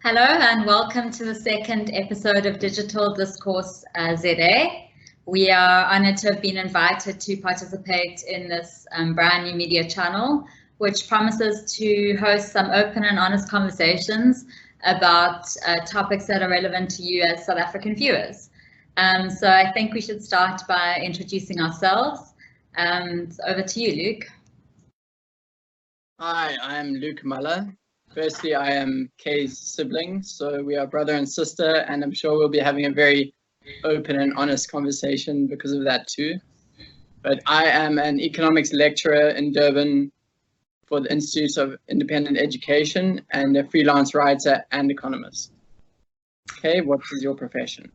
Hello and welcome to the second episode of Digital Discourse ZA. We are honoured to have been invited to participate in this brand new media channel, which promises to host some open and honest conversations about topics that are relevant to you as South African viewers. So I think we should start by introducing ourselves. Over to you, Luke. Hi, I'm Luke Muller. Firstly, I am Kay's sibling, so we are brother and sister, and I'm sure we'll be having a very open and honest conversation because of that too. But I am an economics lecturer in Durban for the Institute of Independent Education and a freelance writer and economist. Kay, what is your profession?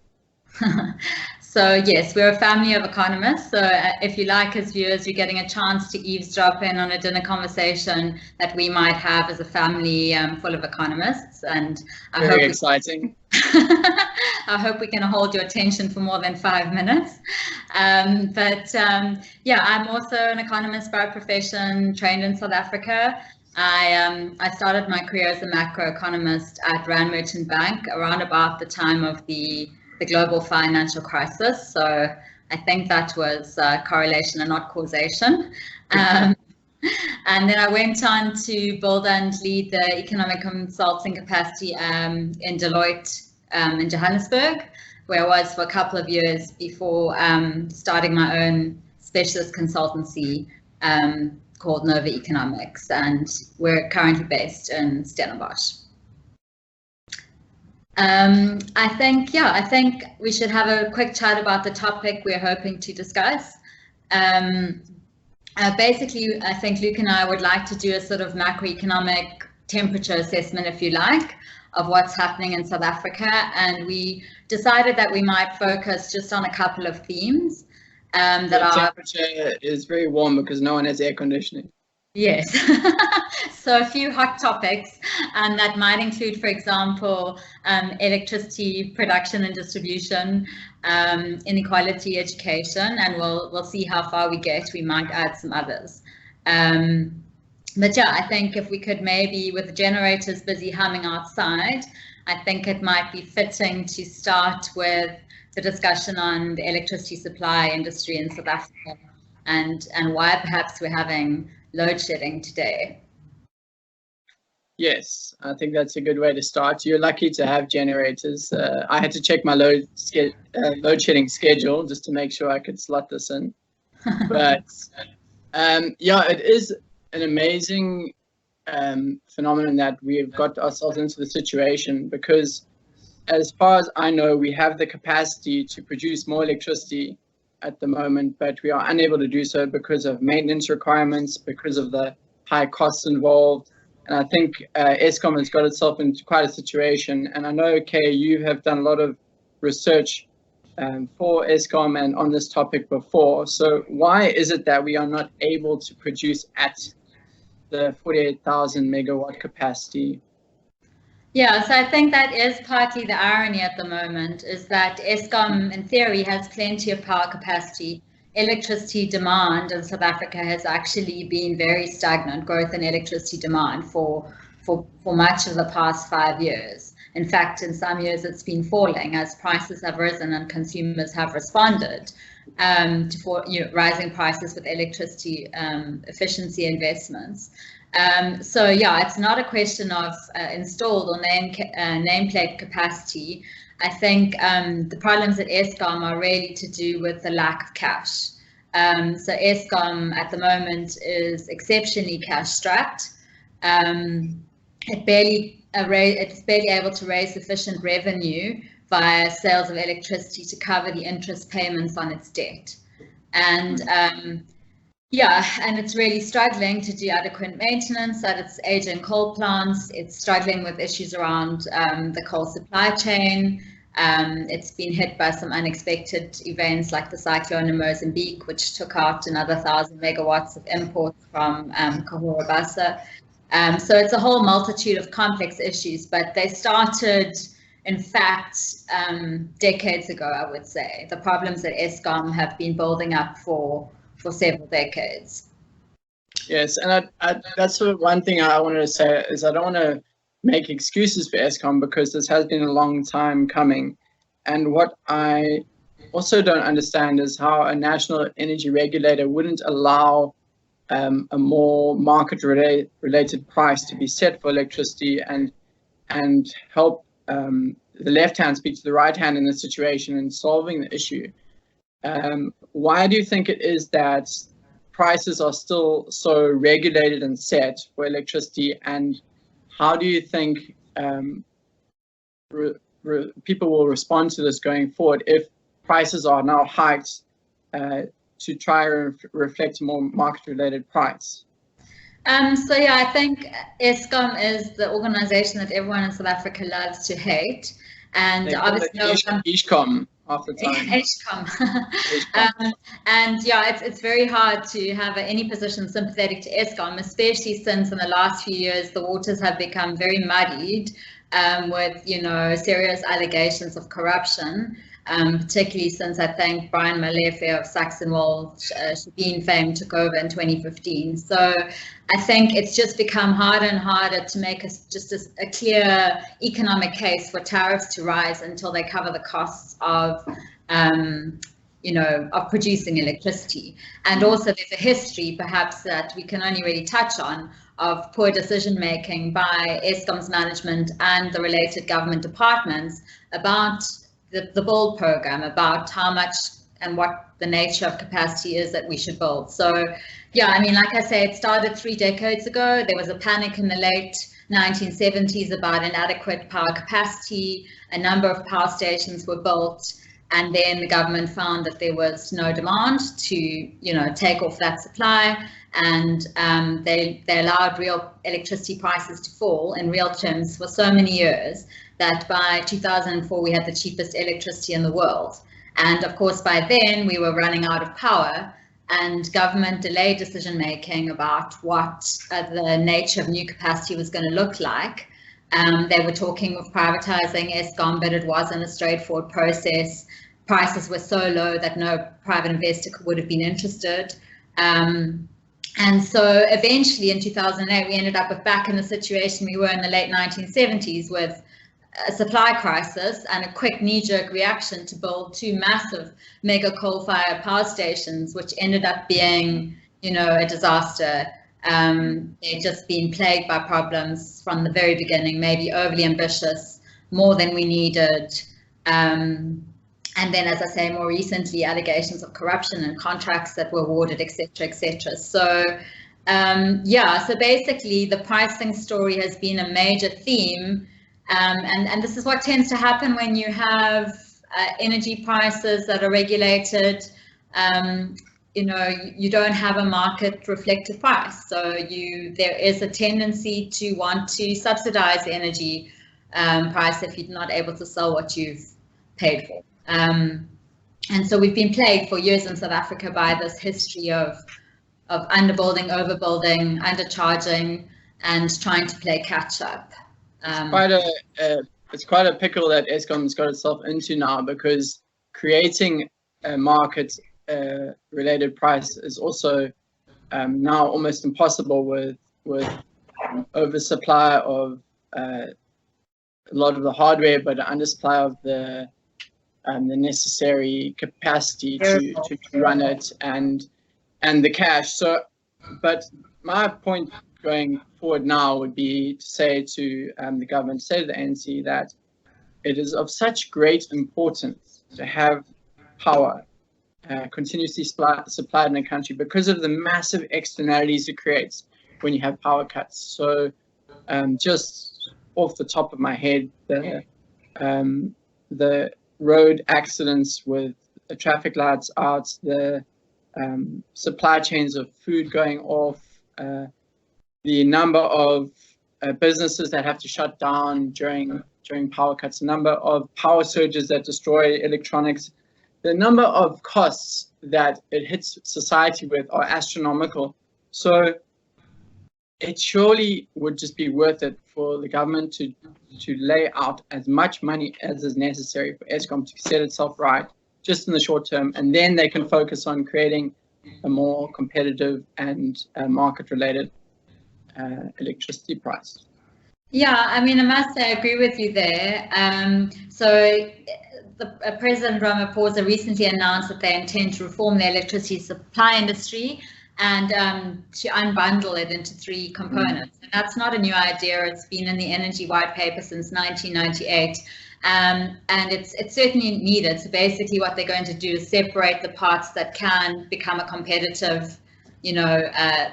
So yes, we're a family of economists. So if you like, as viewers, you're getting a chance to eavesdrop in on a dinner conversation that we might have as a family full of economists. And very exciting. I hope we can hold your attention for more than 5 minutes. Yeah, I'm also an economist by profession, trained in South Africa. I started my career as a macroeconomist at Rand Merchant Bank around about the time of the global financial crisis. So I think that was correlation and not causation. And then I went on to build and lead the economic consulting capacity in Deloitte in Johannesburg, where I was for a couple of years before starting my own specialist consultancy called Nova Economics. And we're currently based in Stellenbosch. I think we should have a quick chat about the topic we're hoping to discuss. Basically, I think Luke and I would like to do a sort of macroeconomic temperature assessment, if you like, of what's happening in South Africa. And we decided that we might focus just on a couple of themes. The temperature is very warm because no one has air conditioning. Yes, so a few hot topics, and that might include, for example, electricity production and distribution, inequality, education, and we'll see how far we get. We might add some others. But yeah, I think if we could maybe, with the generators busy humming outside, I think it might be fitting to start with the discussion on the electricity supply industry in South Africa and why perhaps we're having load shedding today. Yes, I think that's a good way to start. You're lucky to have generators. I had to check my load shedding schedule just to make sure I could slot this in. But yeah, it is an amazing phenomenon that we've got ourselves into the situation, because as far as I know, we have the capacity to produce more electricity at the moment, but we are unable to do so because of maintenance requirements, because of the high costs involved. And I think Eskom has got itself into quite a situation. And I know, Kay, you have done a lot of research for Eskom and on this topic before. So why is it that we are not able to produce at the 48,000 megawatt capacity? Yeah, so I think that is partly the irony at the moment, is that Eskom, in theory, has plenty of power capacity. Electricity demand in South Africa has actually been very stagnant, growth in electricity demand for much of the past 5 years. In fact, in some years it's been falling as prices have risen and consumers have responded to rising prices with electricity efficiency investments. So yeah, it's not a question of installed or nameplate capacity. I think the problems at Eskom are really to do with the lack of cash. So Eskom at the moment is exceptionally cash strapped. It's barely able to raise sufficient revenue via sales of electricity to cover the interest payments on its debt. And yeah, and it's really struggling to do adequate maintenance at its aging coal plants. It's struggling with issues around the coal supply chain. It's been hit by some unexpected events like the cyclone in Mozambique, which took out another 1,000 megawatts of imports from Cahora Bassa. So it's a whole multitude of complex issues, but they started, in fact, decades ago, I would say. The problems at Eskom have been building up for several decades. Yes, and that's one thing I wanted to say is I don't want to make excuses for Eskom, because this has been a long time coming. And what I also don't understand is how a national energy regulator wouldn't allow a more market-related price to be set for electricity and help the left hand speak to the right hand in this situation in solving the issue. Why do you think it is that prices are still so regulated and set for electricity, and how do you think people will respond to this going forward if prices are now hiked to try and reflect a more market-related price? So yeah, I think Eskom is the organization that everyone in South Africa loves to hate, and obviously Eskom half the time. Eskom. And yeah, it's very hard to have any position sympathetic to Eskom, especially since in the last few years the waters have become very muddied with serious allegations of corruption. Particularly since I think Brian Malefe of Saxon Walsh fame took over in 2015. So I think it's just become harder and harder to make a clear economic case for tariffs to rise until they cover the costs of producing electricity. And also there's a history perhaps that we can only really touch on of poor decision making by Eskom's management and the related government departments about the build program, about how much and what the nature of capacity is that we should build. So yeah, I mean, like I say, it started 3 decades ago. There was a panic in the late 1970s about inadequate power capacity. A number of power stations were built, and then the government found that there was no demand to take off that supply, and they allowed real electricity prices to fall in real terms for so many years that by 2004 we had the cheapest electricity in the world. And of course by then we were running out of power, and government delayed decision making about what the nature of new capacity was going to look like. They were talking of privatizing Eskom, but it wasn't a straightforward process. Prices were so low that no private investor would have been interested. And so eventually in 2008 we ended up back in the situation we were in the late 1970s with a supply crisis and a quick knee-jerk reaction to build 2 massive mega coal-fired power stations, which ended up being, a disaster. They'd just been plagued by problems from the very beginning, maybe overly ambitious, more than we needed. And then, as I say, more recently, allegations of corruption and contracts that were awarded, etc., etc. So, so basically the pricing story has been a major theme. And this is what tends to happen when you have energy prices that are regulated. You don't have a market reflective price. So there is a tendency to want to subsidize the energy price if you're not able to sell what you've paid for. And so we've been plagued for years in South Africa by this history of underbuilding, overbuilding, undercharging, and trying to play catch up. It's quite a pickle that Eskom's got itself into now, because creating a market related price is also now almost impossible with oversupply of a lot of the hardware, but an undersupply of the necessary capacity to run it and the cash. So, but my point going forward now would be to say to the government, say to the ANC, that it is of such great importance to have power continuously supplied in the country because of the massive externalities it creates when you have power cuts. So just off the top of my head, the road accidents with the traffic lights out, the supply chains of food going off, the number of businesses that have to shut down during power cuts, the number of power surges that destroy electronics, the number of costs that it hits society with are astronomical. So it surely would just be worth it for the government to lay out as much money as is necessary for Eskom to set itself right, just in the short term, and then they can focus on creating a more competitive and market-related electricity price. Yeah, I mean, I must say I agree with you there. So President Ramaphosa recently announced that they intend to reform the electricity supply industry and to unbundle it into three components. And that's not a new idea. It's been in the Energy White Paper since 1998. And it's certainly needed. So basically what they're going to do is separate the parts that can become a competitive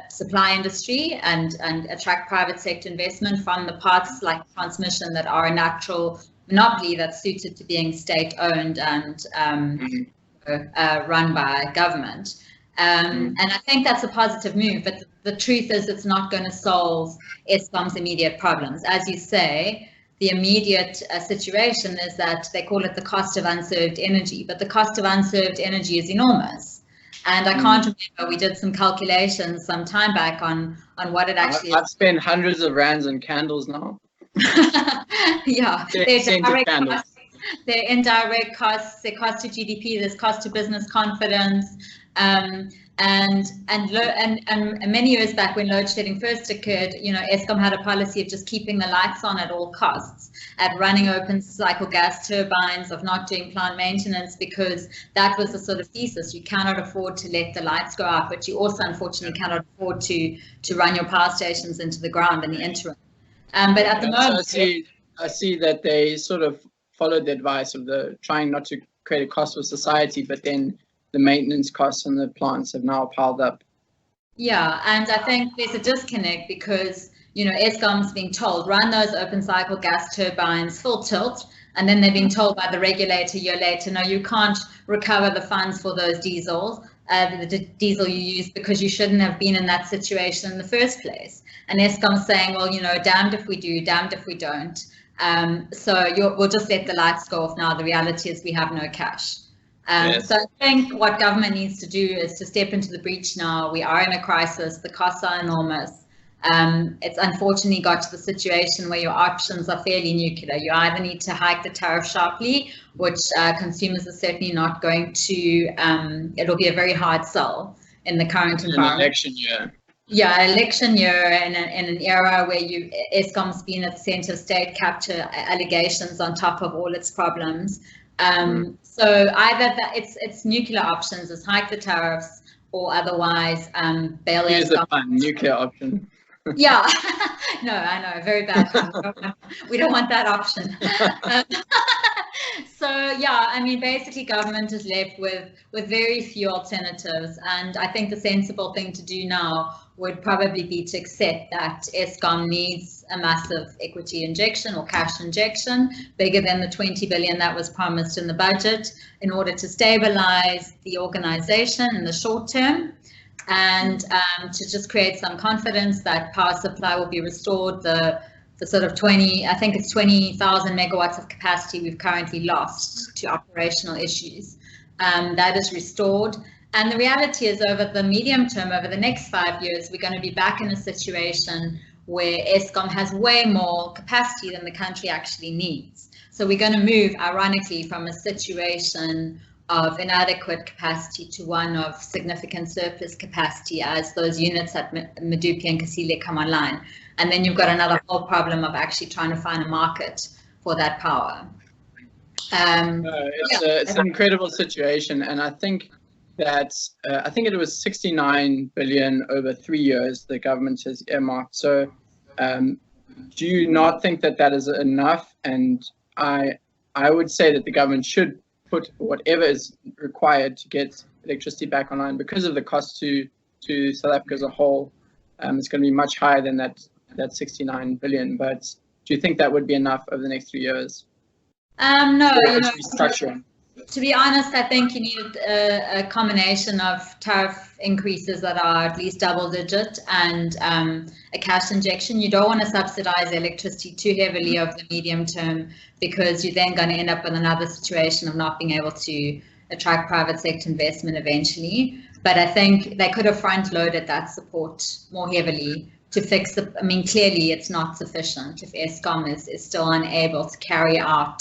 supply industry and attract private sector investment from the parts like transmission that are a natural monopoly that's suited to being state-owned and run by government. And I think that's a positive move, but the truth is it's not going to solve Eskom's immediate problems. As you say, the immediate situation is that they call it the cost of unserved energy, but the cost of unserved energy is enormous. And I can't remember, we did some calculations some time back on what it actually is. I've spent hundreds of rands on candles now. Yeah, there's direct costs, there are indirect costs, there's cost to GDP, there's cost to business confidence. And many years back when load shedding first occurred, Eskom had a policy of just keeping the lights on at all costs, at running open cycle gas turbines, of not doing plant maintenance, because that was the sort of thesis. You cannot afford to let the lights go out, but you also unfortunately cannot afford to run your power stations into the ground in the interim. But at the moment, so I see that they sort of followed the advice of the trying not to create a cost for society, but then the maintenance costs on the plants have now piled up. Yeah, and I think there's a disconnect because, Eskom's being told, run those open cycle gas turbines full tilt, and then they're being told by the regulator a year later, no, you can't recover the funds for those diesels, the diesel you used, because you shouldn't have been in that situation in the first place. And Eskom's saying, well, damned if we do, damned if we don't. So we'll just let the lights go off now. The reality is we have no cash. Yes. So I think what government needs to do is to step into the breach now. We are in a crisis. The costs are enormous. It's unfortunately got to the situation where your options are fairly nuclear. You either need to hike the tariff sharply, which consumers are certainly not going to. It'll be a very hard sell in the current environment. An election year. Yeah, election year in an era where Eskom's been at the centre of state capture allegations on top of all its problems. So either it's nuclear options, is hike the tariffs, or otherwise bail Use the nuclear option. Yeah, no, I know, very bad. We don't want that option. So yeah, I mean, basically government is left with very few alternatives, and I think the sensible thing to do now would probably be to accept that Eskom needs a massive equity injection or cash injection, bigger than the 20 billion that was promised in the budget, in order to stabilize the organization in the short term, and to just create some confidence that power supply will be restored. The sort of I think it's 20,000 megawatts of capacity we've currently lost to operational issues, that is restored. And the reality is, over the medium term, over the next 5 years, we're going to be back in a situation where Eskom has way more capacity than the country actually needs. So we're going to move, ironically, from a situation of inadequate capacity to one of significant surplus capacity as those units at Medupi and Kusile come online. And then you've got another whole problem of actually trying to find a market for that power. It's an incredible situation, and I think that I think it was 69 billion over 3 years the government has earmarked. So do you not think that that is enough? And I would say that the government should put whatever is required to get electricity back online, because of the cost to South Africa as a whole. It's going to be much higher than that 69 billion. But do you think that would be enough over the next 3 years? No, restructuring. To be honest, I think you need a combination of tariff increases that are at least double digit and a cash injection. You don't want to subsidize electricity too heavily over the medium term, because you're then going to end up with another situation of not being able to attract private sector investment eventually. But I think they could have front loaded that support more heavily to fix I mean, clearly it's not sufficient if Eskom is still unable to carry out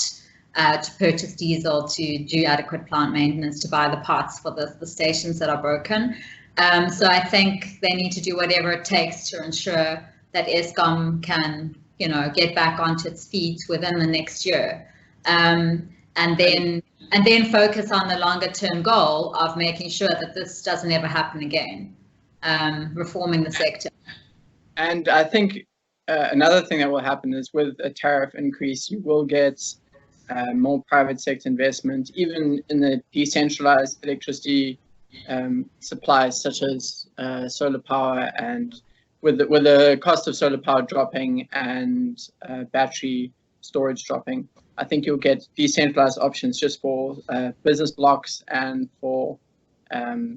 to purchase diesel, to do adequate plant maintenance, to buy the parts for the stations that are broken. So I think they need to do whatever it takes to ensure that Eskom can get back onto its feet within the next year, and then focus on the longer term goal of making sure that this doesn't ever happen again, reforming the sector. And I think another thing that will happen is with a tariff increase, you will get more private sector investment, even in the decentralized electricity supplies, such as solar power, and with the cost of solar power dropping and battery storage dropping, I think you'll get decentralized options just for business blocks and for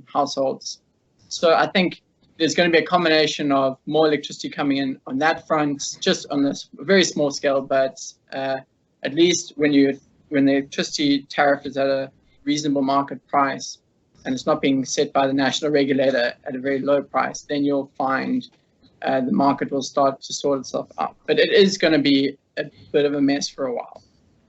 households. So I think there's going to be a combination of more electricity coming in on that front, just on this very small scale, but at least when the electricity tariff is at a reasonable market price and it's not being set by the national regulator at a very low price, then you'll find the market will start to sort itself out. But it is going to be a bit of a mess for a while.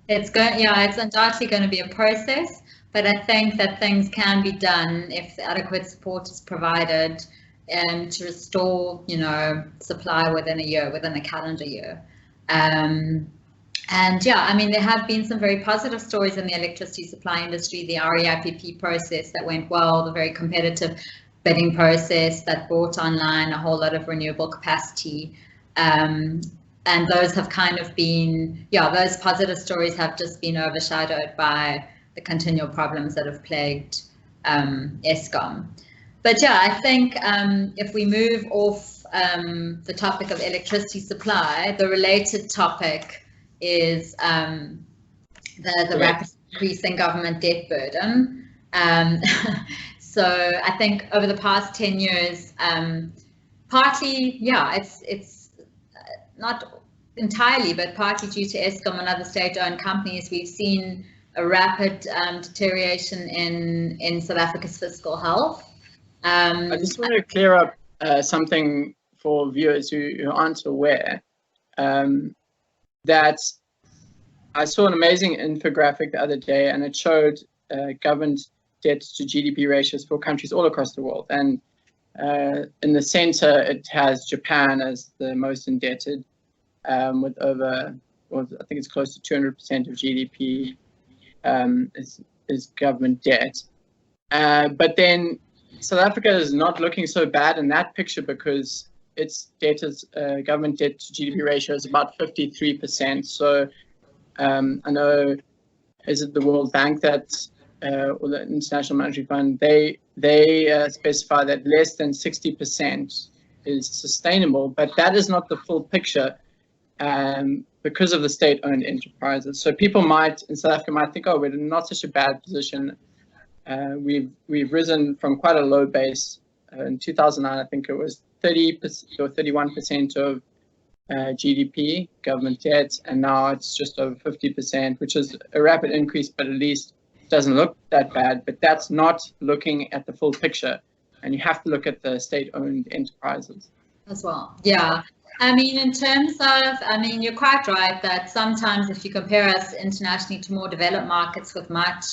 It's undoubtedly going to be a process, but I think that things can be done if adequate support is provided to restore, supply within a calendar year. And yeah, I mean, there have been some very positive stories in the electricity supply industry, the REIPP process that went well, the very competitive bidding process that brought online a whole lot of renewable capacity. And those have kind of been, those positive stories have just been overshadowed by the continual problems that have plagued Eskom. But yeah, I think if we move off the topic of electricity supply, the related topic is the rapid increase in government debt burden. So I think over the past 10 years, partly, it's not entirely, but partly due to Eskom and other state-owned companies, we've seen a rapid deterioration in South Africa's fiscal health. I just want to clear up something for viewers who aren't aware. That I saw an amazing infographic the other day, and it showed government debt to GDP ratios for countries all across the world. And in the center, it has Japan as the most indebted, with over, I think it's close to 200% of GDP is government debt. But then South Africa is not looking so bad in that picture because its debt is government debt to GDP ratio is about 53%. So I know, is it the World Bank that or the International Monetary Fund? They specify that less than 60% is sustainable, but that is not the full picture because of the state-owned enterprises. So people in South Africa might think, oh, we're in not such a bad position. We've risen from quite a low base. In 2009, I think it was 30% or 31% of GDP government debt, and now it's just over 50%, which is a rapid increase, but at least it doesn't look that bad. But that's not looking at the full picture, and you have to look at the state-owned enterprises as well. Yeah. I mean, in terms of, you're quite right that sometimes if you compare us internationally to more developed markets with much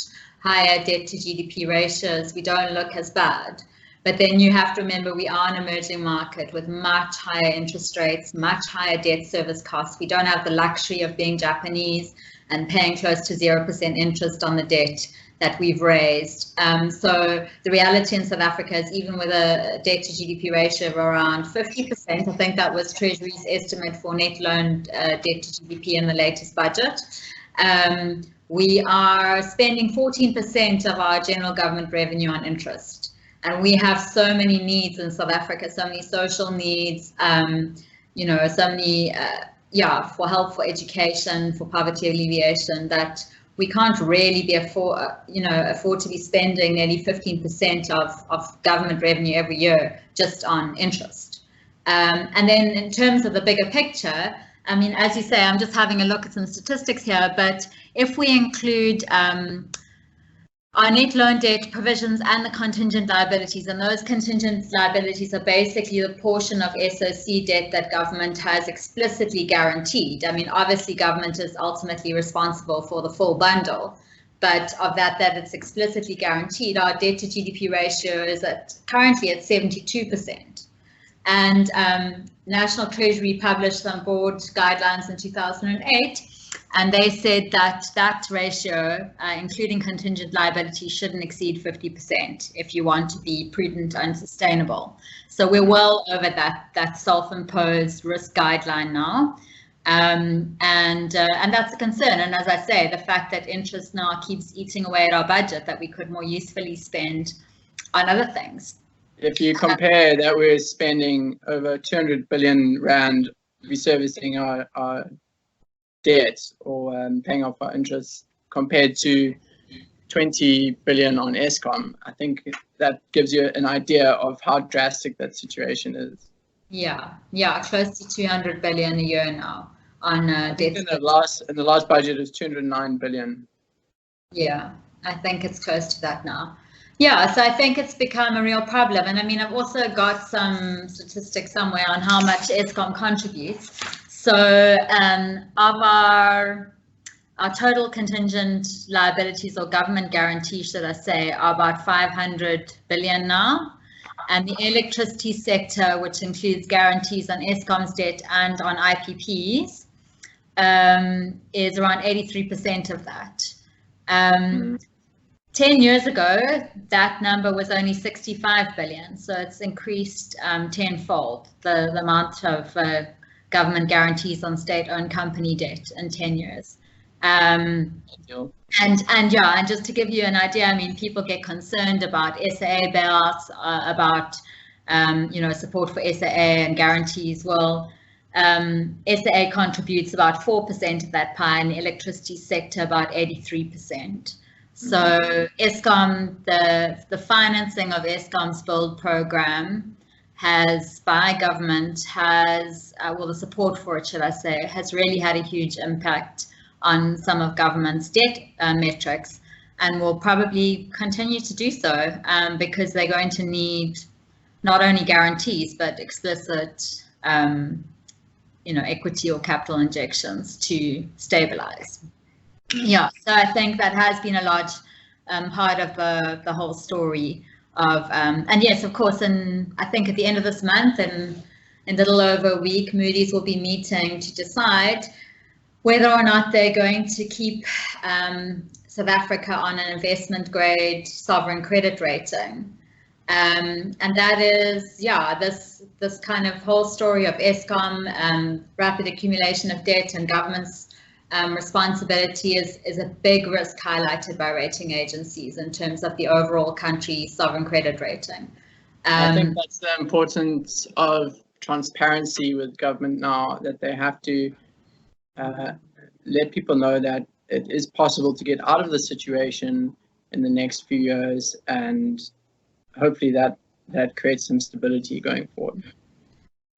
higher debt to GDP ratios, we don't look as bad. But then you have to remember we are an emerging market with much higher interest rates, much higher debt service costs. We don't have the luxury of being Japanese and paying close to 0% interest on the debt that we've raised. So the reality in South Africa is even with a debt to GDP ratio of around 50%, I think that was Treasury's estimate for net loan debt to GDP in the latest budget. We are spending 14% of our general government revenue on interest. And we have so many needs in South Africa, so many social needs, so many, for help, for education, for poverty alleviation, that we can't really afford to be spending nearly 15% of government revenue every year just on interest. And then in terms of the bigger picture, as you say, I'm just having a look at some statistics here, but if we include our net loan debt provisions and the contingent liabilities, and those contingent liabilities are basically the portion of SOC debt that government has explicitly guaranteed. Obviously government is ultimately responsible for the full bundle, but of that it's explicitly guaranteed, our debt to GDP ratio is currently at 72%. And National Treasury published some board guidelines in 2008, and they said that that ratio, including contingent liability, shouldn't exceed 50% if you want to be prudent and sustainable. So we're well over that self-imposed risk guideline now. And that's a concern. And as I say, the fact that interest now keeps eating away at our budget that we could more usefully spend on other things. If you compare that, we're spending over 200 billion rand reservicing our debt or paying off our interest compared to 20 billion on Eskom. I think that gives you an idea of how drastic that situation is. Yeah, close to 200 billion a year now on debt. In the last budget is 209 billion. Yeah, I think it's close to that now. Yeah, so I think it's become a real problem. And I mean, I've also got some statistics somewhere on how much Eskom contributes. So of our total contingent liabilities or government guarantees, should I say, are about 500 billion now. And the electricity sector, which includes guarantees on Eskom's debt and on IPPs, is around 83% of that. 10 years ago, that number was only 65 billion. So it's increased tenfold, the amount of government guarantees on state-owned company debt in 10 years. And just to give you an idea, I mean, people get concerned about SAA bailouts, about support for SAA and guarantees. Well, SAA contributes about 4% of that pie, and the electricity sector about 83%. So Eskom, the financing of Eskom's build program by government the support for it, should I say, has really had a huge impact on some of government's debt metrics, and will probably continue to do so because they're going to need not only guarantees but explicit equity or capital injections to stabilize. Yeah, so I think that has been a large part of the whole story of, and yes, of course, and I think at the end of this month, in a little over a week, Moody's will be meeting to decide whether or not they're going to keep South Africa on an investment grade sovereign credit rating. And that is, this kind of whole story of Eskom, rapid accumulation of debt and government's responsibility is a big risk highlighted by rating agencies in terms of the overall country sovereign credit rating. I think that's the importance of transparency with government now, that they have to let people know that it is possible to get out of the situation in the next few years, and hopefully that creates some stability going forward.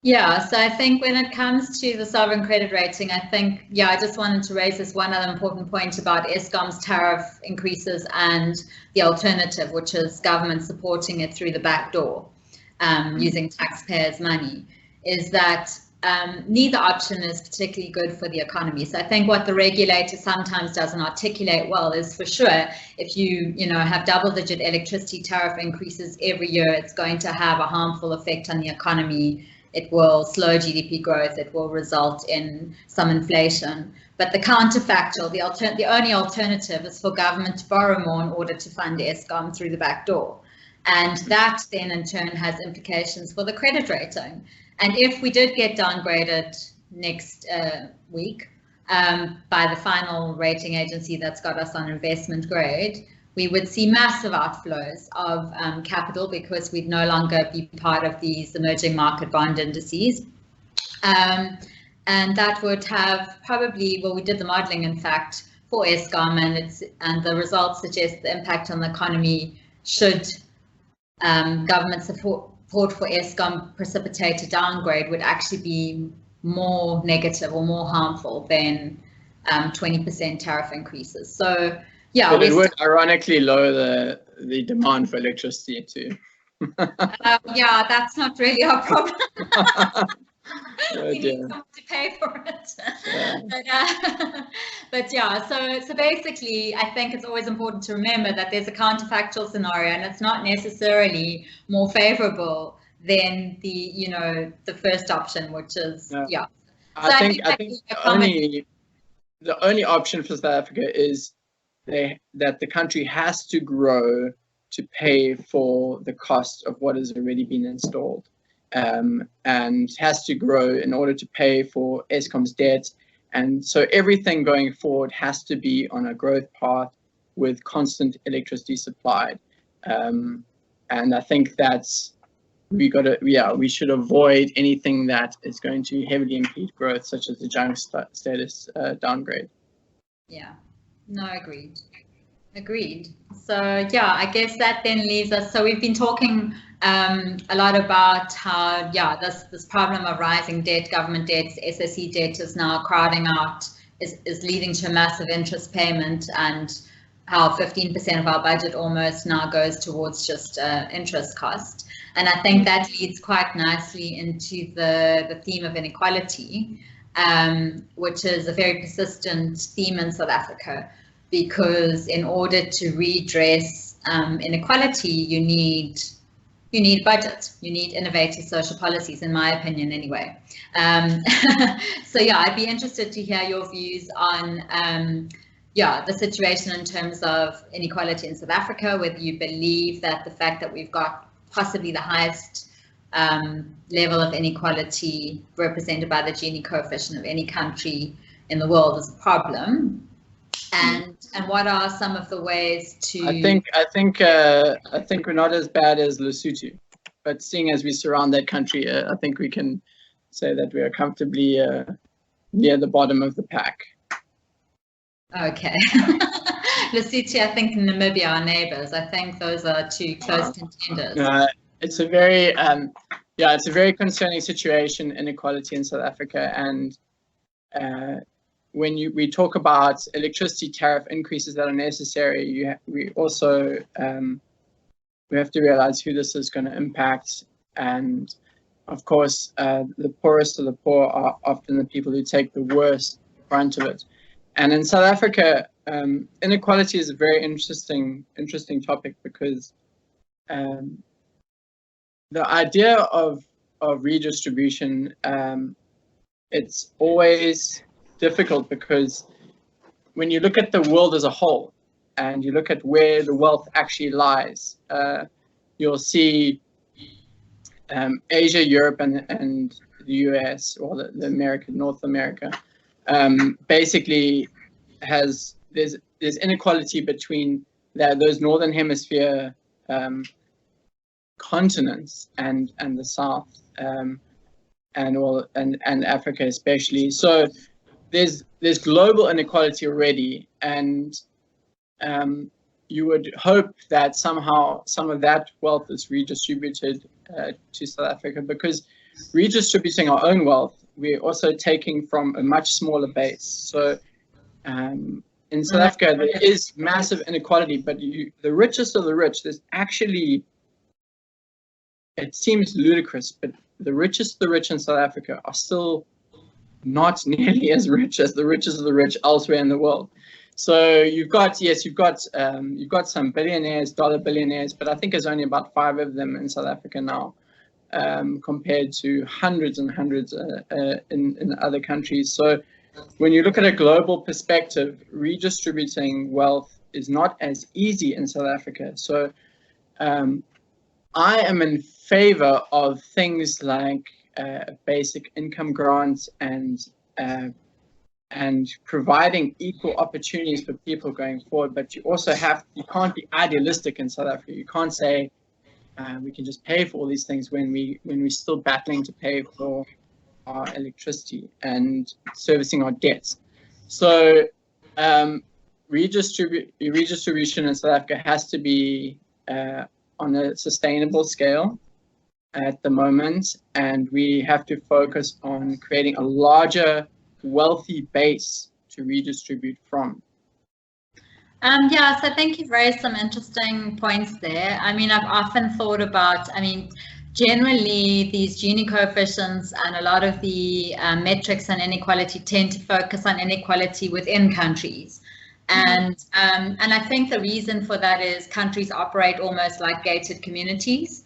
Yeah, so I think when it comes to the sovereign credit rating, I think, I just wanted to raise this one other important point about Eskom's tariff increases and the alternative, which is government supporting it through the back door, using taxpayers' money, is that neither option is particularly good for the economy. So I think what the regulator sometimes doesn't articulate well is, for sure, if you have double-digit electricity tariff increases every year, it's going to have a harmful effect on the economy. It will slow GDP growth. It will result in some inflation. But the counterfactual, the only alternative is for government to borrow more in order to fund Eskom through the back door. And that then in turn has implications for the credit rating. And if we did get downgraded next week by the final rating agency that's got us on investment grade, we would see massive outflows of capital because we'd no longer be part of these emerging market bond indices. And that would have probably, we did the modeling, in fact, for Eskom, and the results suggest the impact on the economy should government support for Eskom precipitate a downgrade would actually be more negative or more harmful than 20% tariff increases. So, yeah, but it would ironically lower the demand for electricity too. Yeah, that's not really our problem. Oh, we need someone to pay for it. Yeah. But yeah, so basically, I think it's always important to remember that there's a counterfactual scenario, and it's not necessarily more favorable than the first option, which is yeah. So I think the only option for South Africa is that the country has to grow to pay for the cost of what has already been installed, and has to grow in order to pay for Eskom's debt. And so everything going forward has to be on a growth path with constant electricity supplied. And I think that's we should avoid anything that is going to heavily impede growth, such as the junk status downgrade. Yeah, no, agreed. So yeah, I guess that then leaves us. So we've been talking a lot about how this problem of rising debt, government debts, SSE debt is now crowding out, is leading to a massive interest payment, and how 15% of our budget almost now goes towards just interest cost. And I think that leads quite nicely into the theme of inequality, which is a very persistent theme in South Africa, because in order to redress inequality, you need budget, you need innovative social policies, in my opinion anyway. So yeah, I'd be interested to hear your views on the situation in terms of inequality in South Africa, whether you believe that the fact that we've got possibly the highest level of inequality represented by the Gini coefficient of any country in the world is a problem, and what are some of the ways to? I think we're not as bad as Lesotho, but seeing as we surround that country, I think we can say that we are comfortably near the bottom of the pack. Okay. Lesotho, I think, and Namibia are neighbors. I think those are two close contenders. It's a very it's a very concerning situation, inequality in South Africa, and when we talk about electricity tariff increases that are necessary, we also we have to realize who this is going to impact, and of course the poorest of the poor are often the people who take the worst brunt of it. And in South Africa, inequality is a very interesting topic, because the idea of redistribution, it's always difficult, because when you look at the world as a whole and you look at where the wealth actually lies, you'll see Asia, Europe, and the US, or the North America, basically there's inequality between those northern hemisphere continents and the south, and Africa especially. So there's global inequality already, and you would hope that somehow some of that wealth is redistributed to South Africa, because redistributing our own wealth, we're also taking from a much smaller base. So in South Africa, there is massive inequality, but the richest of the rich, there's actually, it seems ludicrous, but the richest of the rich in South Africa are still not nearly as rich as the richest of the rich elsewhere in the world. So you've got some billionaires, dollar billionaires, but I think there's only about 5 of them in South Africa now, compared to hundreds and hundreds in other countries. So when you look at a global perspective, redistributing wealth is not as easy in South Africa. So I am in favor of things like basic income grants and providing equal opportunities for people going forward. But you can't be idealistic in South Africa. You can't say we can just pay for all these things when we're still battling to pay for our electricity and servicing our debts. So redistribution in South Africa has to be on a sustainable scale at the moment, and we have to focus on creating a larger, wealthy base to redistribute from. Yeah, so I think you've raised some interesting points there. I mean, I've often thought about, generally these Gini coefficients and a lot of the metrics on inequality tend to focus on inequality within countries. And I think the reason for that is countries operate almost like gated communities.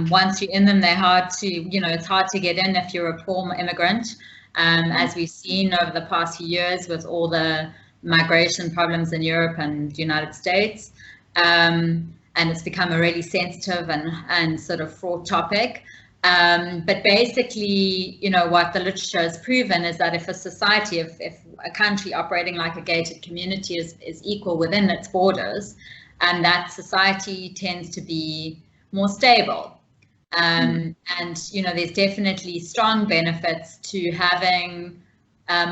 Once you're in them, they're hard to, it's hard to get in if you're a poor immigrant, as we've seen over the past few years with all the migration problems in Europe and the United States. And it's become a really sensitive and sort of fraught topic. But basically, what the literature has proven is that if a society, if a country operating like a gated community is equal within its borders, and that society tends to be more stable. And, there's definitely strong benefits to having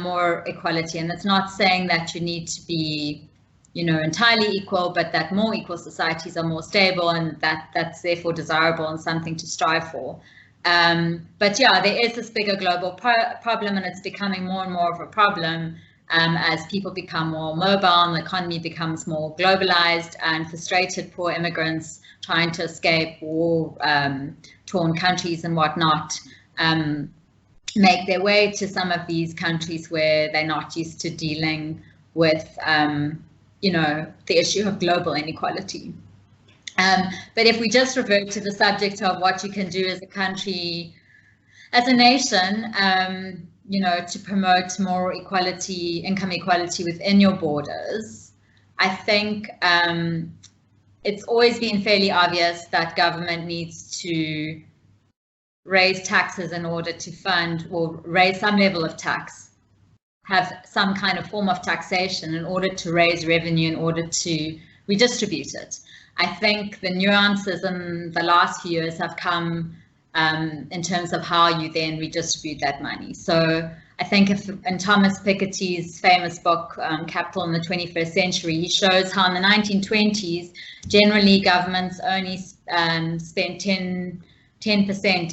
more equality. And it's not saying that you need to be entirely equal, but that more equal societies are more stable, and that's therefore desirable and something to strive for. But yeah, there is this bigger global problem, and it's becoming more and more of a problem as people become more mobile and the economy becomes more globalized, and frustrated poor immigrants trying to escape war-torn countries and whatnot make their way to some of these countries where they're not used to dealing with the issue of global inequality. But if we just revert to the subject of what you can do as a country, as a nation, to promote more equality, income equality within your borders, I think it's always been fairly obvious that government needs to raise taxes in order to fund, or raise some level of tax, have some kind of form of taxation in order to raise revenue, in order to redistribute it. I think the nuances in the last few years have come in terms of how you then redistribute that money. So I think in Thomas Piketty's famous book, Capital in the 21st Century, he shows how in the 1920s, generally governments only spent 10%,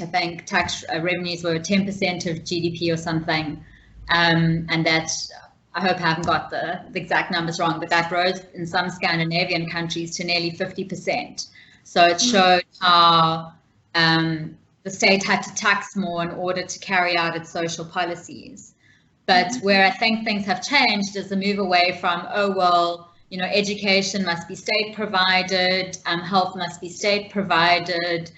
I think, tax revenues were 10% of GDP or something. And that, I hope I haven't got the exact numbers wrong, but that rose in some Scandinavian countries to nearly 50%. So it showed how the state had to tax more in order to carry out its social policies. But where I think things have changed is the move away from, education must be state provided, health must be state provided,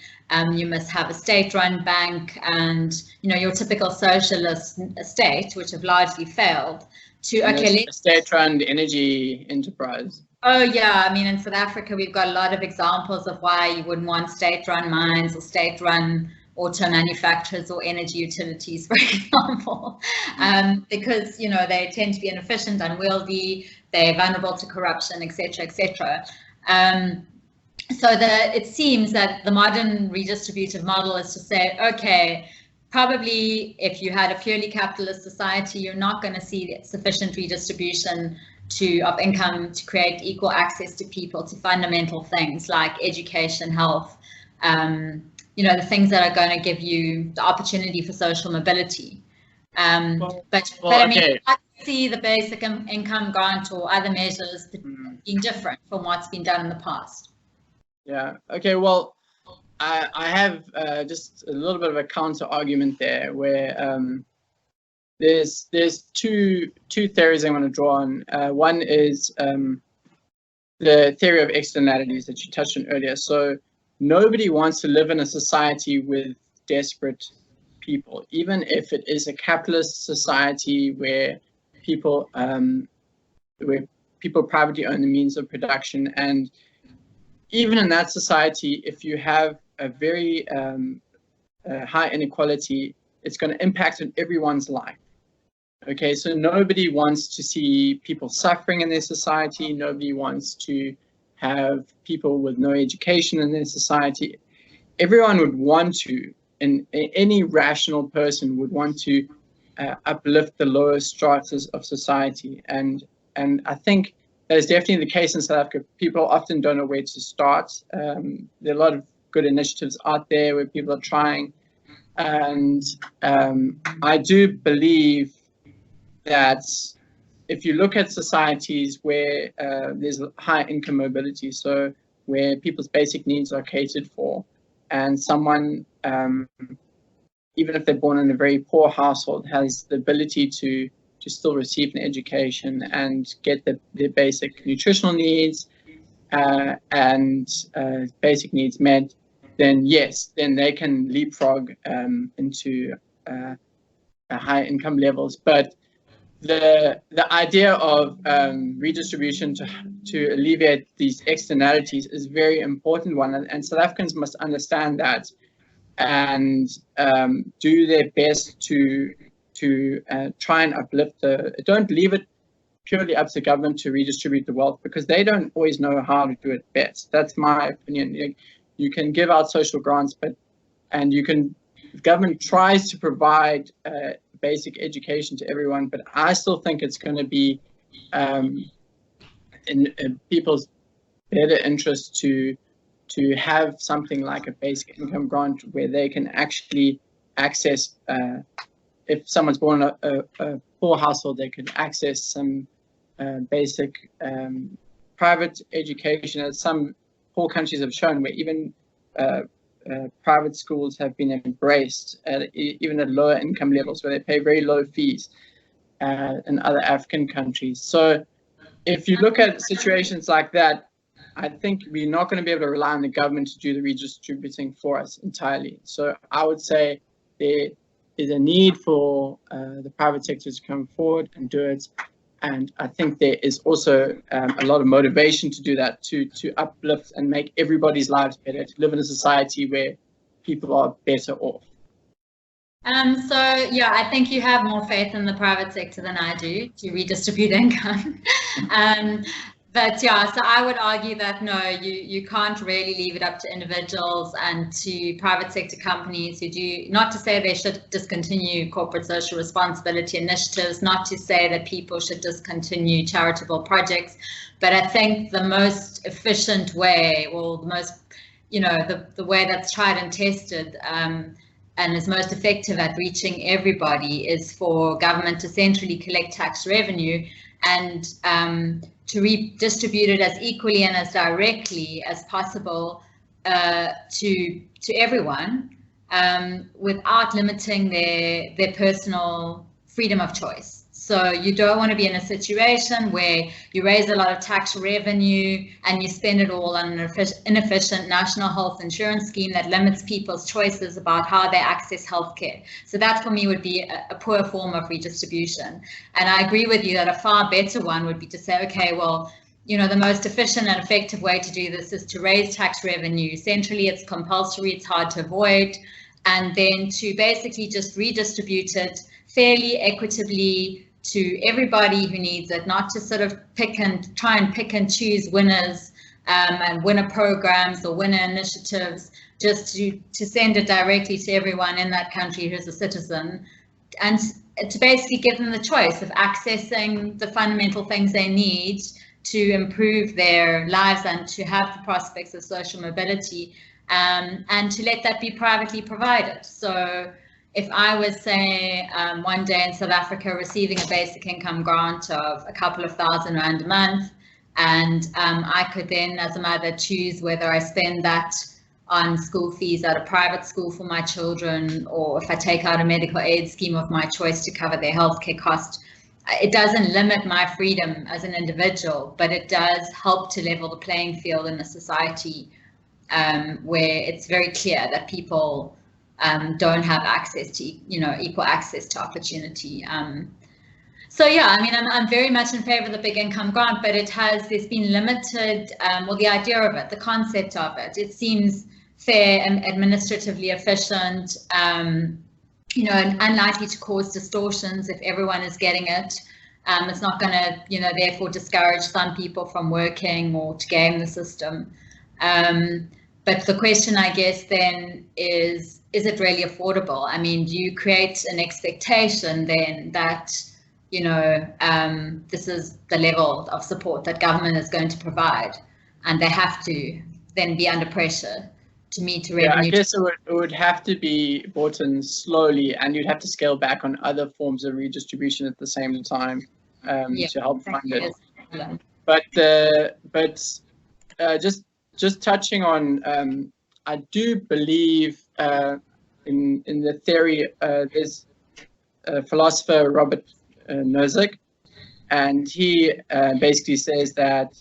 you must have a state-run bank, and your typical socialist state, which have largely failed, to a state-run energy enterprise. Oh yeah, I mean, in South Africa we've got a lot of examples of why you wouldn't want state-run mines or state-run auto manufacturers or energy utilities, for example, because they tend to be inefficient, unwieldy, they're vulnerable to corruption, etc., etc. So it seems that the modern redistributive model is to say, okay, probably if you had a purely capitalist society, you're not going to see sufficient redistribution of income to create equal access to people to fundamental things like education, health, the things that are going to give you the opportunity for social mobility. But I mean, I see the basic income grant or other measures being different from what's been done in the past. Yeah. Okay. Well, I have just a little bit of a counter argument there, where there's two theories I want to draw on. One is the theory of externalities that you touched on earlier. So nobody wants to live in a society with desperate people, even if it is a capitalist society where people privately own the means of production. And even in that society, if you have a very high inequality, it's going to impact on everyone's life. Okay, so nobody wants to see people suffering in their society. Nobody wants to have people with no education in their society. Everyone would want to, and any rational person would want to uplift the lower stratas of society. And I think that is definitely the case in South Africa. People often don't know where to start. There are a lot of good initiatives out there where people are trying. And I do believe that if you look at societies where there's high income mobility, so where people's basic needs are catered for, and someone, even if they're born in a very poor household, has the ability to still receive an education and get their basic nutritional needs and basic needs met, then yes, then they can leapfrog into high income levels. But the idea of redistribution to alleviate these externalities is a very important one, and South Africans must understand that and do their best to try and uplift don't leave it purely up to government to redistribute the wealth, because they don't always know how to do it best. That's my opinion. You can give out social grants, government tries to provide basic education to everyone, but I still think it's going to be in people's better interest to have something like a basic income grant where they can actually access, if someone's born in a poor household, they could access some basic private education, as some poor countries have shown, where even private schools have been embraced, even at lower income levels, where they pay very low fees in other African countries. So if you look at situations like that, I think we're not going to be able to rely on the government to do the redistributing for us entirely. So I would say there is a need for the private sector to come forward and do it. And I think there is also a lot of motivation to do that, to uplift and make everybody's lives better, to live in a society where people are better off. So yeah, I think you have more faith in the private sector than I do to redistribute income. But yeah, so I would argue that no, you can't really leave it up to individuals and to private sector companies who do, not to say they should discontinue corporate social responsibility initiatives, not to say that people should discontinue charitable projects, but I think the most efficient way, or the most, the way that's tried and tested and is most effective at reaching everybody is for government to centrally collect tax revenue and to redistribute it as equally and as directly as possible to everyone, without limiting their personal freedom of choice. So you don't want to be in a situation where you raise a lot of tax revenue and you spend it all on an inefficient national health insurance scheme that limits people's choices about how they access healthcare. So that for me would be a poor form of redistribution. And I agree with you that a far better one would be to say, okay, well, the most efficient and effective way to do this is to raise tax revenue. Centrally, it's compulsory, it's hard to avoid, and then to basically just redistribute it fairly, equitably, to everybody who needs it, not to sort of try and pick and choose winners and winner programs or winner initiatives, just to send it directly to everyone in that country who's a citizen, and to basically give them the choice of accessing the fundamental things they need to improve their lives and to have the prospects of social mobility, and to let that be privately provided. So if I was, say, one day in South Africa receiving a basic income grant of a couple of £1,000 a month, and I could then, as a mother, choose whether I spend that on school fees at a private school for my children, or if I take out a medical aid scheme of my choice to cover their healthcare cost. It doesn't limit my freedom as an individual, but it does help to level the playing field in a society where it's very clear that people don't have access to, equal access to opportunity. So yeah, I mean, I'm very much in favor of the big income grant, but there's been limited, well, the idea of it, the concept of it, it seems fair and administratively efficient, and unlikely to cause distortions if everyone is getting it. It's not going to, therefore discourage some people from working or to game the system. But the question, I guess, then is it really affordable? I mean, do you create an expectation then that, this is the level of support that government is going to provide, and they have to then be under pressure to meet revenue? Yeah, I guess it would have to be brought in slowly, and you'd have to scale back on other forms of redistribution at the same time to help fund it. But just touching on, I do believe in the theory, there's a philosopher, Robert Nozick, and he basically says that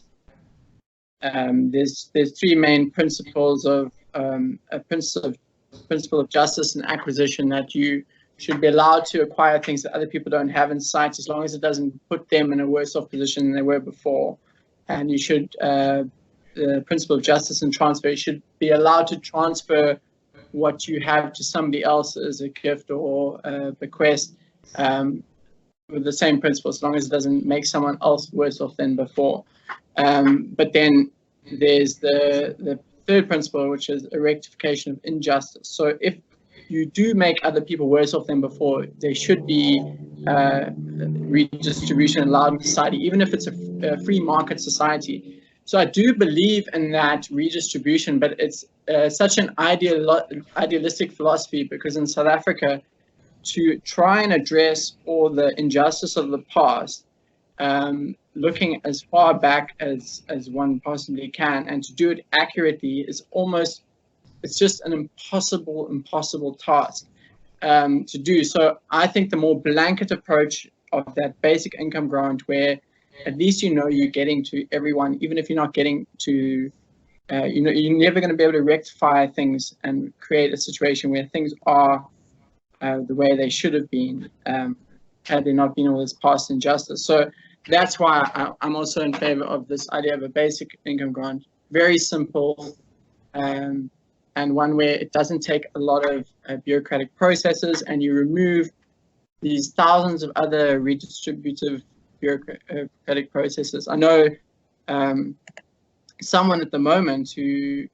there's three main principles of a principle of justice and acquisition, that you should be allowed to acquire things that other people don't have in sight, as long as it doesn't put them in a worse off position than they were before. And you should, the principle of justice and transfer, you should be allowed to transfer what you have to somebody else as a gift or a bequest, with the same principle, as long as it doesn't make someone else worse off than before. But then there's the third principle, which is a rectification of injustice. So if you do make other people worse off than before, there should be redistribution allowed in society, even if it's a free market society. So I do believe in that redistribution, but it's such an idealistic philosophy, because in South Africa, to try and address all the injustice of the past, looking as far back as one possibly can, and to do it accurately is almost, it's just an impossible task to do. So I think the more blanket approach of that basic income grant, where at least you know you're getting to everyone, even if you're not getting to, you're never going to be able to rectify things and create a situation where things are the way they should have been, had there not been all this past injustice. So that's why I'm also in favor of this idea of a basic income grant. Very simple, and one where it doesn't take a lot of bureaucratic processes, and you remove these thousands of other redistributive bureaucratic processes. I know someone at the moment who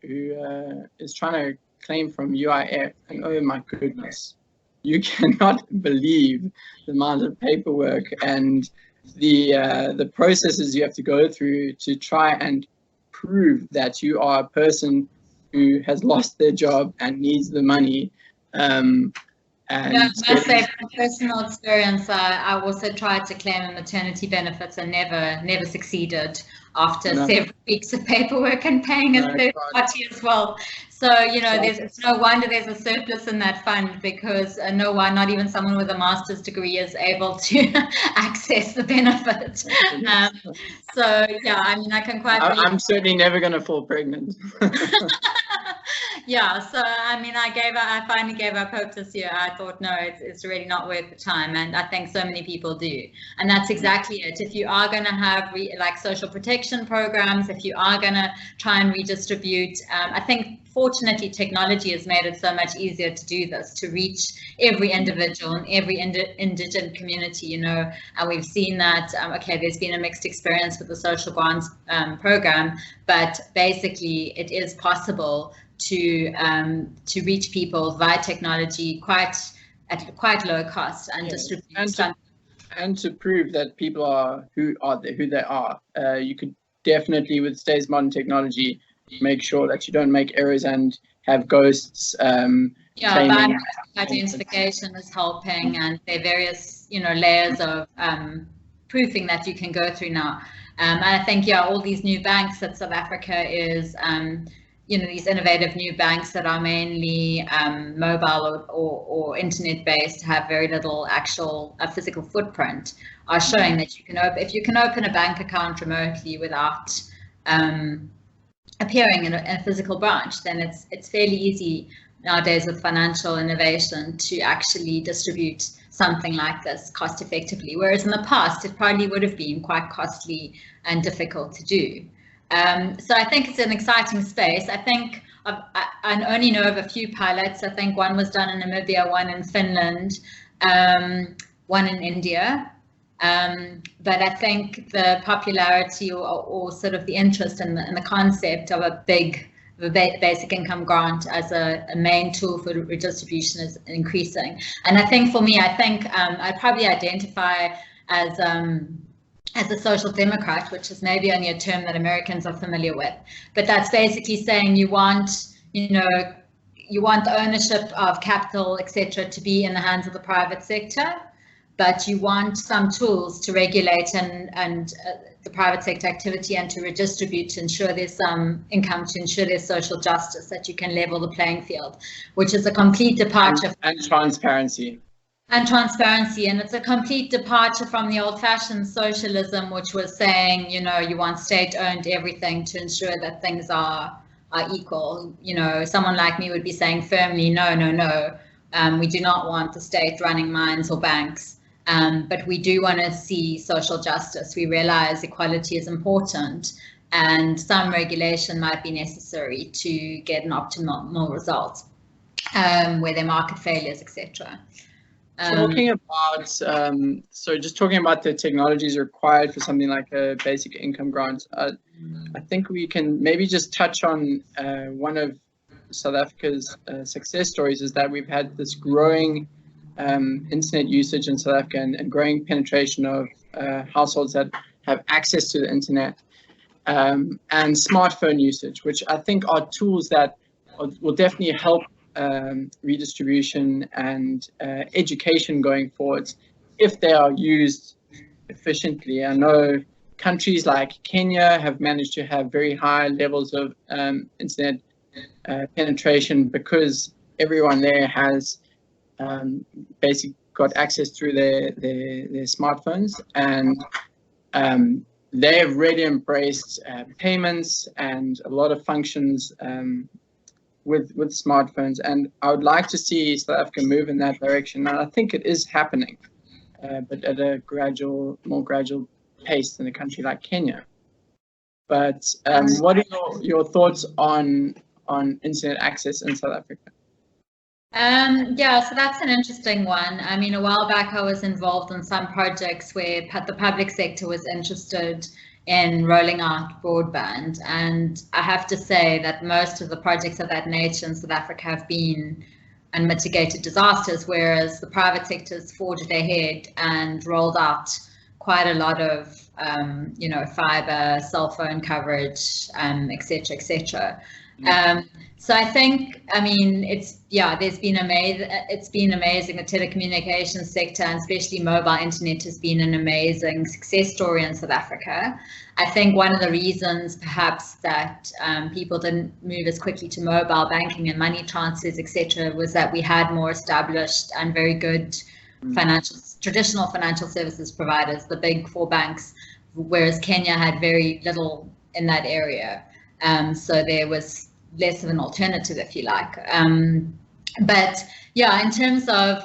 is trying to claim from UIF, and oh my goodness, you cannot believe the amount of paperwork and the processes you have to go through to try and prove that you are a person who has lost their job and needs the money. And I must say, from personal experience, I also tried to claim maternity benefits and never succeeded after several weeks of paperwork and paying a third party as well. So, it's no wonder there's a surplus in that fund, because no one, not even someone with a master's degree, is able to access the benefit. So, yeah, I mean, I can quite believe. I'm certainly never going to fall pregnant. Yeah, so I mean, I finally gave up hope this year. I thought, no, it's really not worth the time, and I think so many people do. And that's exactly it. If you are going to have like social protection programs, if you are going to try and redistribute, I think fortunately technology has made it so much easier to do this, to reach every individual and every indigent community, and we've seen that, okay, there's been a mixed experience with the social grants program, but basically it is possible to reach people via technology at quite low cost and distribute. And to prove that people are who they are. You could definitely, with today's modern technology, make sure that you don't make errors and have ghosts. Identification is helping, and there are various layers of proofing that you can go through now. And I think all these new banks that South Africa is these innovative new banks that are mainly mobile or internet based, have very little actual physical footprint, are showing that you can if you can open a bank account remotely without appearing in a physical branch, then it's fairly easy nowadays with financial innovation to actually distribute something like this cost effectively, whereas in the past it probably would have been quite costly and difficult to do. So I think it's an exciting space. I think I only know of a few pilots. I think one was done in Namibia, one in Finland, one in India. But I think the popularity or sort of the interest in the concept of a basic income grant as a main tool for redistribution is increasing. And I think for me, I'd probably identify as a social democrat, which is maybe only a term that Americans are familiar with, but that's basically saying you want the ownership of capital, etc., to be in the hands of the private sector, but you want some tools to regulate and the private sector activity and to redistribute, to ensure there's some income, to ensure there's social justice, that you can level the playing field, which is a complete departure. And transparency. And transparency, and it's a complete departure from the old-fashioned socialism, which was saying, you want state-owned everything to ensure that things are are equal. You know, someone like me would be saying firmly, no, no, no. We do not want the state running mines or banks, but we do want to see social justice. We realize equality is important, and some regulation might be necessary to get an optimal result, where there are market failures, etc. Talking about, so just talking about the technologies required for something like a basic income grant, I think we can maybe just touch on one of South Africa's success stories, is that we've had this growing internet usage in South Africa, and growing penetration of households that have access to the internet, and smartphone usage, which I think are tools that will definitely help redistribution and education going forwards if they are used efficiently. I know countries like Kenya have managed to have very high levels of internet penetration because everyone there has basically got access through their smartphones, and they have really embraced payments and a lot of functions with smartphones, and I would like to see South Africa move in that direction. And I think it is happening, but at a more gradual pace than a country like Kenya. But what are your thoughts on internet access in South Africa? Yeah, so that's an interesting one. I mean, a while back I was involved in some projects where the public sector was interested in rolling out broadband, and I have to say that most of the projects of that nature in South Africa have been unmitigated disasters, whereas the private sector's forged ahead and rolled out quite a lot of fiber, cell phone coverage, etc., etc. So I think, I mean, it's been amazing. The telecommunications sector, and especially mobile internet, has been an amazing success story in South Africa. I think one of the reasons perhaps that people didn't move as quickly to mobile banking and money transfers, etc., was that we had more established and very good traditional financial services providers, the big four banks, whereas Kenya had very little in that area. So there was less of an alternative, if you like. But yeah, in terms of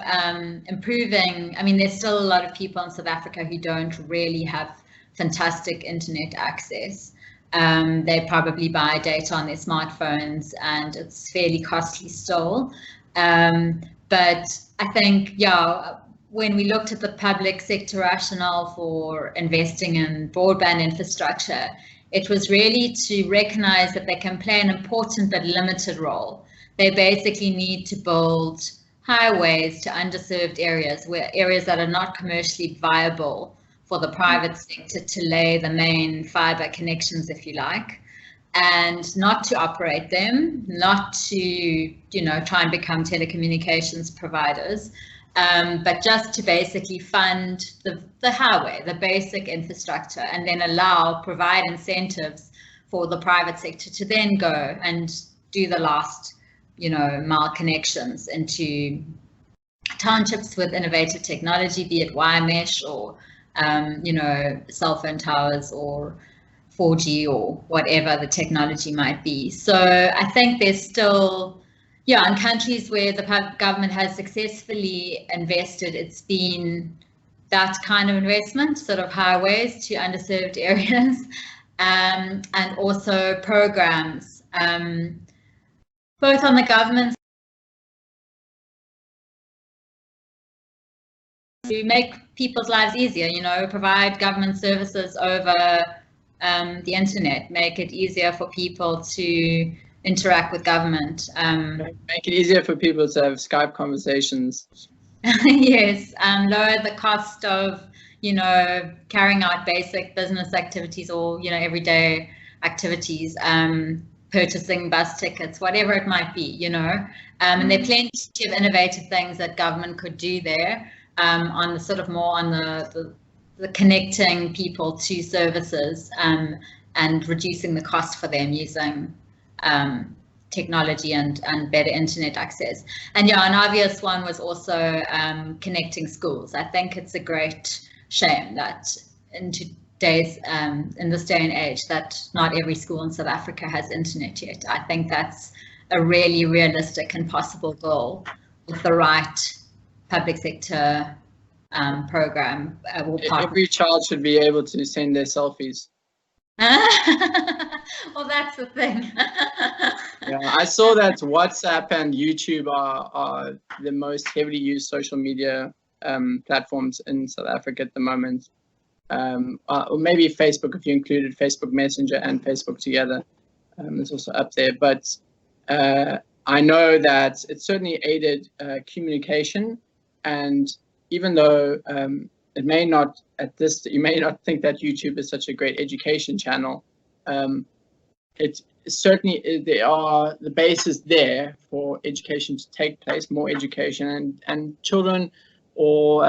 improving, I mean, there's still a lot of people in South Africa who don't really have fantastic internet access. They probably buy data on their smartphones, and it's fairly costly still. But I think, when we looked at the public sector rationale for investing in broadband infrastructure, it was really to recognize that they can play an important but limited role. They basically need to build highways to underserved areas, areas that are not commercially viable for the private sector to lay the main fiber connections, if you like, and not to operate them, not to, try and become telecommunications providers, but just to basically fund the highway, the basic infrastructure, and then provide incentives for the private sector to then go and do the last, mile connections into townships with innovative technology, be it wire mesh or, cell phone towers or 4G or whatever the technology might be. So I think there's still, in countries where the government has successfully invested, it's been that kind of investment, sort of highways to underserved areas, and also programs, both on the government to make people's lives easier, provide government services over the internet, make it easier for people to interact with government. Make it easier for people to have Skype conversations. Yes, lower the cost of, carrying out basic business activities or, everyday activities, purchasing bus tickets, whatever it might be, and there are plenty of innovative things that government could do there, on the sort of more on the connecting people to services, and reducing the cost for them using technology and better internet access. And an obvious one was also connecting schools. I think it's a great shame that days, in this day and age, that not every school in South Africa has internet yet. I think that's a really realistic and possible goal with the right public sector program. Every child should be able to send their selfies. Well, that's the thing. Yeah, I saw that WhatsApp and YouTube are the most heavily used social media platforms in South Africa at the moment. Or maybe Facebook, if you included Facebook Messenger and Facebook together, it's also up there. But I know that it certainly aided communication, and even though it may not you may not think that YouTube is such a great education channel, it certainly the base is there for education to take place, more education, and children or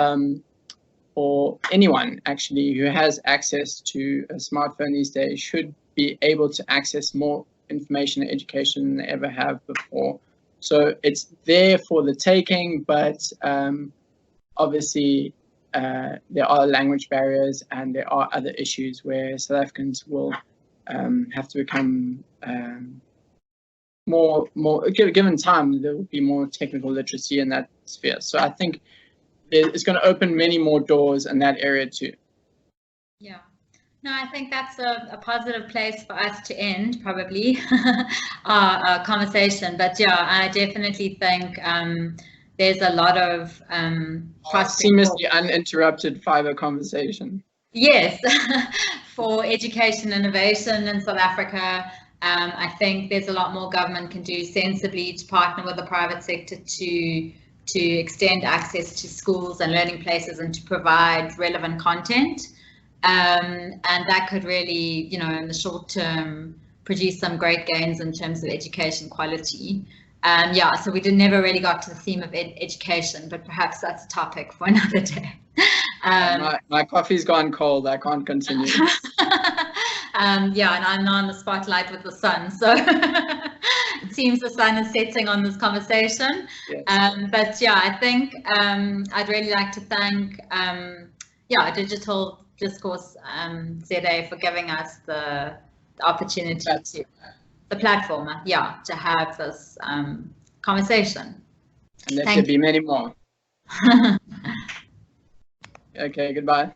anyone actually who has access to a smartphone these days should be able to access more information and education than they ever have before. So it's there for the taking, but obviously there are language barriers and there are other issues where South Africans will have to become more given time, there will be more technical literacy in that sphere. So I think it's going to open many more doors in that area too. Yeah. No, I think that's a positive place for us to end, probably, our conversation. But yeah, I definitely think there's a lot of seamlessly uninterrupted fiber conversation. Yes, for education innovation in South Africa. I think there's a lot more government can do sensibly to partner with the private sector to extend access to schools and learning places and to provide relevant content. And that could really, in the short term, produce some great gains in terms of education quality. Yeah, so we never really got to the theme of education, but perhaps that's a topic for another day. My coffee's gone cold. I can't continue. Yeah, and I'm now in the spotlight with the sun, so it seems the sun is setting on this conversation. Yes. But yeah, I think I'd really like to thank Digital Discourse ZA for giving us the opportunity the platform, to have this conversation. And there should be many more. Okay, goodbye.